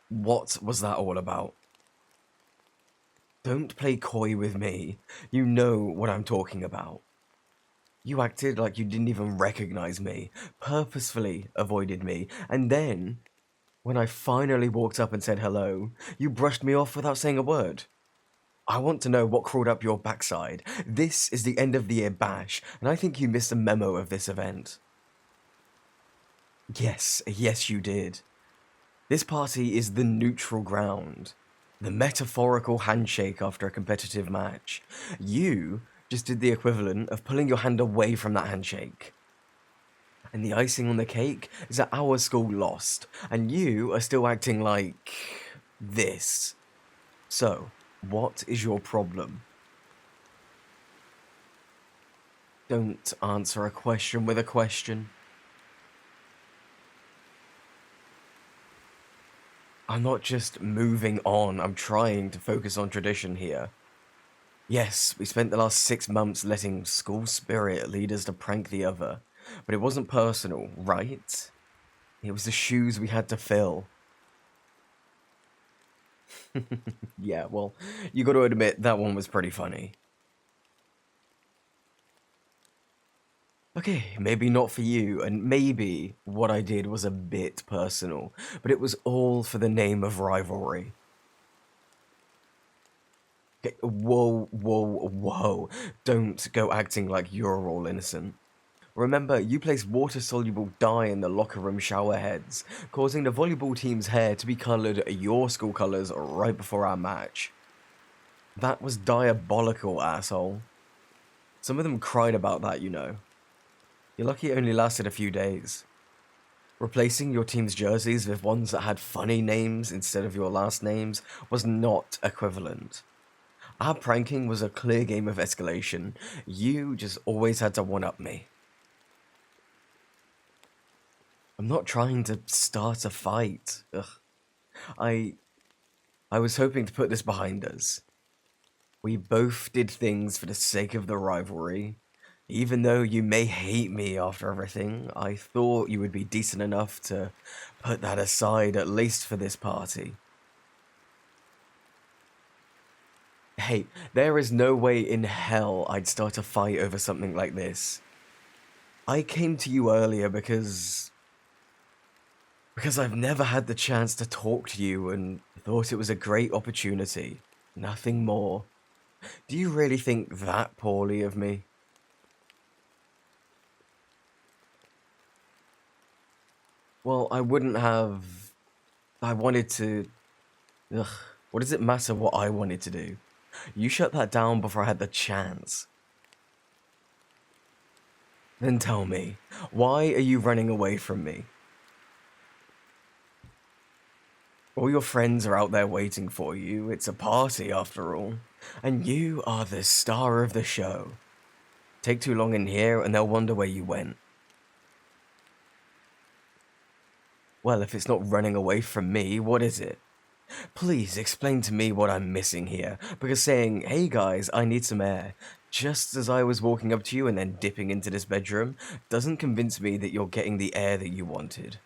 What was that all about? Don't play coy with me. You know what I'm talking about. You acted like you didn't even recognize me, purposefully avoided me, and then, when I finally walked up and said hello, you brushed me off without saying a word. I want to know what crawled up your backside. This is the end of the year bash, and I think you missed a memo of this event. Yes, you did. This party is the neutral ground, the metaphorical handshake after a competitive match. You just did the equivalent of pulling your hand away from that handshake. And the icing on the cake is that our school lost, and you are still acting like this. So, what is your problem? Don't answer a question with a question. I'm not just moving on, I'm trying to focus on tradition here. Yes, we spent the last 6 months letting school spirit lead us to prank the other, but it wasn't personal, right? It was the shoes we had to fill. Yeah, well, you gotta admit, that one was pretty funny. Okay, maybe not for you, and maybe what I did was a bit personal, but it was all for the name of rivalry. Okay, whoa. Don't go acting like you're all innocent. Remember, you placed water-soluble dye in the locker room shower heads, causing the volleyball team's hair to be coloured your school colours right before our match. That was diabolical, asshole. Some of them cried about that, you know. You're lucky it only lasted a few days. Replacing your team's jerseys with ones that had funny names instead of your last names was not equivalent. Our pranking was a clear game of escalation. You just always had to one-up me. I'm not trying to start a fight. Ugh. I was hoping to put this behind us. We both did things for the sake of the rivalry. Even though you may hate me after everything, I thought you would be decent enough to put that aside at least for this party. Hey, there is no way in hell I'd start a fight over something like this. I came to you earlier because I've never had the chance to talk to you and thought it was a great opportunity. Nothing more. Do you really think that poorly of me? Well, I wouldn't have... I wanted to... Ugh, what does it matter what I wanted to do? You shut that down before I had the chance. Then tell me, why are you running away from me? All your friends are out there waiting for you. It's a party, after all. And you are the star of the show. Take too long in here and they'll wonder where you went. Well, if it's not running away from me, what is it? Please explain to me what I'm missing here, because saying, hey guys, I need some air, just as I was walking up to you and then dipping into this bedroom, doesn't convince me that you're getting the air that you wanted.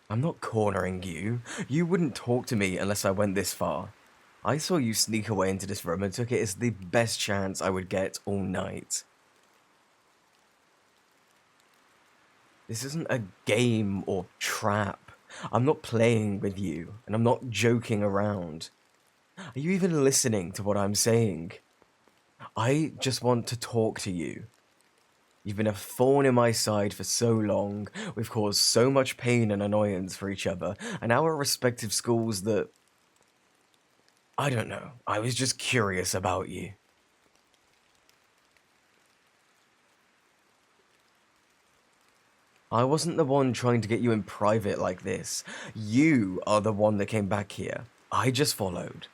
I'm not cornering you. You wouldn't talk to me unless I went this far. I saw you sneak away into this room and took it as the best chance I would get all night. This isn't a game or trap. I'm not playing with you, and I'm not joking around. Are you even listening to what I'm saying? I just want to talk to you. You've been a thorn in my side for so long, we've caused so much pain and annoyance for each other, and our respective schools that... I don't know, I was just curious about you. I wasn't the one trying to get you in private like this. You are the one that came back here. I just followed.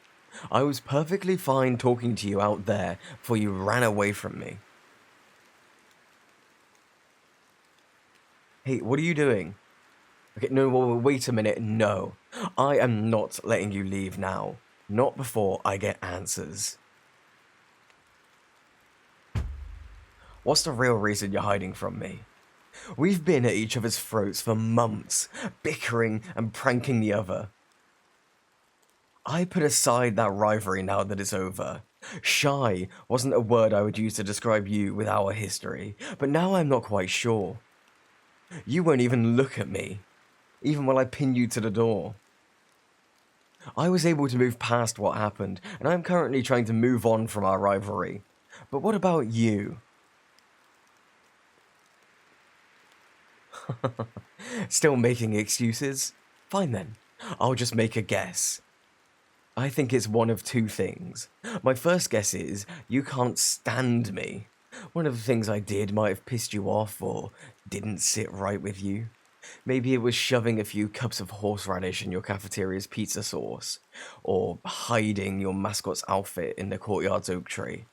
I was perfectly fine talking to you out there before you ran away from me. Hey, what are you doing? Okay, no, wait a minute, no. I am not letting you leave now. Not before I get answers. What's the real reason you're hiding from me? We've been at each other's throats for months, bickering and pranking the other. I put aside that rivalry now that it's over. Shy wasn't a word I would use to describe you with our history, but now I'm not quite sure. You won't even look at me, even when I pin you to the door. I was able to move past what happened, and I'm currently trying to move on from our rivalry. But what about you? Still making excuses? Fine then. I'll just make a guess. I think it's one of two things. My first guess is you can't stand me. One of the things I did might have pissed you off or didn't sit right with you. Maybe it was shoving a few cups of horseradish in your cafeteria's pizza sauce, or hiding your mascot's outfit in the courtyard's oak tree.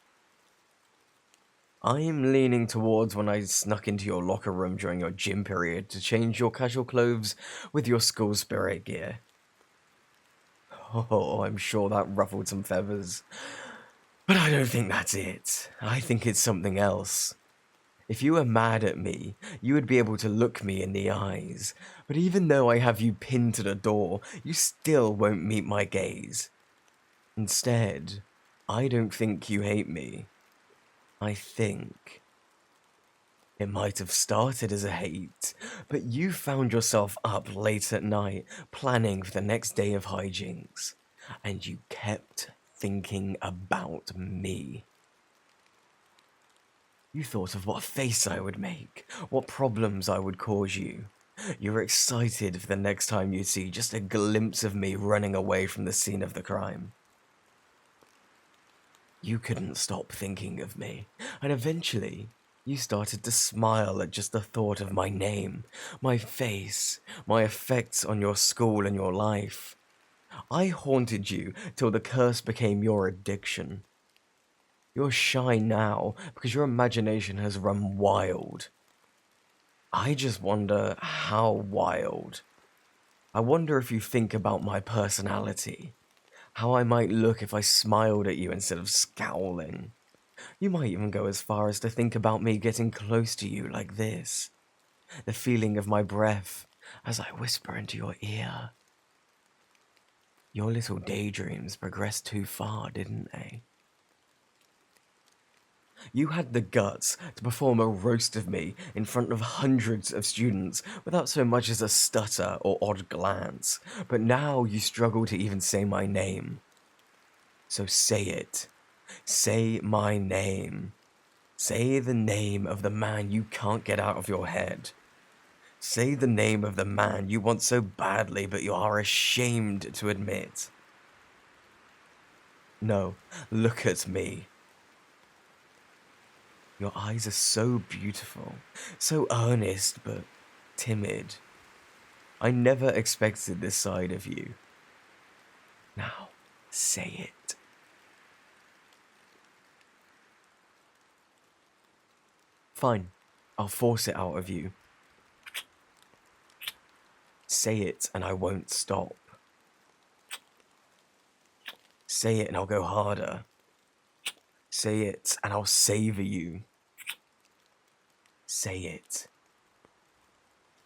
I'm leaning towards when I snuck into your locker room during your gym period to change your casual clothes with your school spirit gear. Oh, I'm sure that ruffled some feathers. But I don't think that's it. I think it's something else. If you were mad at me, you would be able to look me in the eyes. But even though I have you pinned to the door, you still won't meet my gaze. Instead, I don't think you hate me. I think it might have started as a hate, but you found yourself up late at night planning for the next day of hijinks, and you kept thinking about me. You thought of what face I would make, what problems I would cause you. You were excited for the next time you'd see just a glimpse of me running away from the scene of the crime. You couldn't stop thinking of me, and eventually, you started to smile at just the thought of my name, my face, my effects on your school and your life. I haunted you till the curse became your addiction. You're shy now because your imagination has run wild. I just wonder how wild. I wonder if you think about my personality, how I might look if I smiled at you instead of scowling. You might even go as far as to think about me getting close to you like this. The feeling of my breath as I whisper into your ear. Your little daydreams progressed too far, didn't they? You had the guts to perform a roast of me in front of hundreds of students without so much as a stutter or odd glance, but now you struggle to even say my name. So say it. Say my name. Say the name of the man you can't get out of your head. Say the name of the man you want so badly but you are ashamed to admit. No, look at me. Your eyes are so beautiful, so earnest but timid. I never expected this side of you. Now, say it. Fine, I'll force it out of you. Say it and I won't stop. Say it and I'll go harder. Say it and I'll savor you. Say it.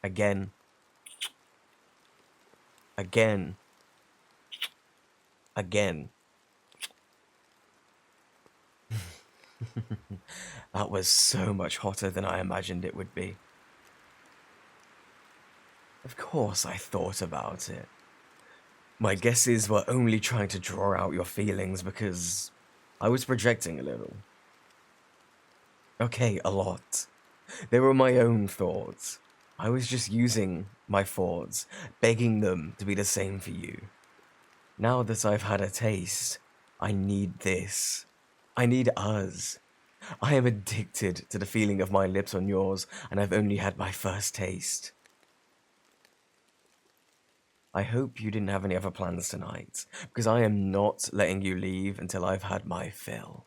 Again. Again. Again. That was so much hotter than I imagined it would be. Of course I thought about it. My guesses were only trying to draw out your feelings because I was projecting a little. Okay, a lot. They were my own thoughts. I was just using my thoughts, begging them to be the same for you. Now that I've had a taste, I need this. I need us. I am addicted to the feeling of my lips on yours, and I've only had my first taste. I hope you didn't have any other plans tonight, because I am not letting you leave until I've had my fill.